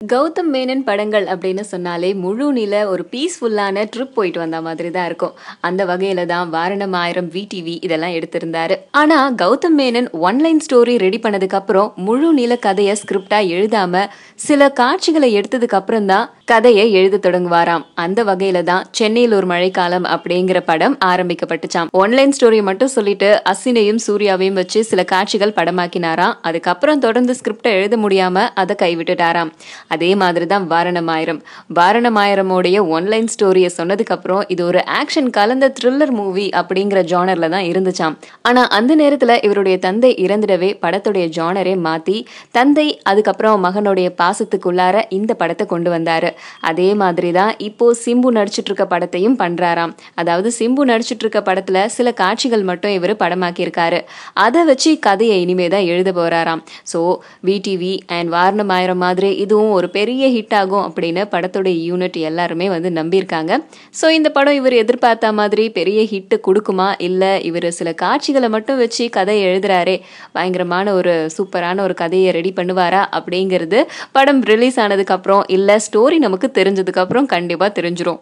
கௌதம் மேனன் படங்கள் அப்படின்னு சொன்னாலே முழு நில ஒரு பீஸ்ஃபுல்லான ட்ரிப் போயிட்டு வந்த மாதிரி தான் இருக்கும். அந்த வகையில தான் வாரணம் ஆயிரம் விடிவி இதெல்லாம் எடுத்திருந்தாரு. ஆனா Gautham Menon one line story ready பண்ணதுக்கு அப்புறம் முழு நில கதையை ஸ்கிரிப்டா எழுதாம சில காட்சிகளை எடுத்ததுக்கு அப்புறம் தான் கதையை எழுத தொடங்குவாராம். அந்த வகையில தான் சென்னையில் ஒரு மழைக்காலம் அப்படிங்கிற படம் ஆரம்பிக்கப்பட்டுச்சாம். ஒன்லைன் ஸ்டோரி மட்டும் சொல்லிட்டு அசினையும் சூர்யாவையும் வச்சு சில காட்சிகள் படமாக்கினாராம். அதுக்கப்புறம் தொடர்ந்து ஸ்கிரிப்டை எழுத முடியாம அதை கைவிட்டுட்டாராம். அதே மாதிரி தான் வாரணமாயிரமோடைய ஒன்லைன் ஸ்டோரியை சொன்னதுக்கு அப்புறம் இது ஒரு ஆக்ஷன் கலந்த த்ரில்லர் மூவி அப்படிங்கிற ஜானர்ல தான் இருந்துச்சாம். ஆனா அந்த நேரத்துல இவருடைய தந்தை இறந்துடவே படத்துடைய ஜானரே மாத்தி தந்தை அதுக்கப்புறம் மகனுடைய பாசத்துக்குள்ளார இந்த படத்தை கொண்டு வந்தாரு. அதே மாதிரி தான் இப்போ சிம்பு நடிச்சிட்டு இருக்க படத்தையும் பண்றாராம். அதாவது சிம்பு நடிச்சிட்டு இருக்க படத்துல சில காட்சிகள் மட்டும் இவர் படமாக்கியிருக்காரு. அதை வச்சு கதையை இனிமே தான் எழுத போறாராம். ஸோ விடிவி அண்ட் வாரணமாயிரம் மாதிரி இதுவும் ஒரு பெரிய ஹிட் ஆகும் அப்படின்னு படத்துடைய யூனிட் எல்லாருமே நம்பியிருக்காங்க. ஸோ இந்த படம் இவர் எதிர்பார்த்த மாதிரி பெரிய ஹிட் கொடுக்குமா, இல்லை இவர் சில காட்சிகளை மட்டும் வச்சு கதை எழுதுறாரே பயங்கரமான ஒரு சூப்பரான ஒரு கதையை ரெடி பண்ணுவாரா அப்படிங்கிறது படம் ரிலீஸ் ஆனதுக்கு அப்புறம் இல்லை ஸ்டோரி நமக்கு தெரிஞ்சதுக்கு அப்புறம் கண்டிப்பா தெரிஞ்சிரும்.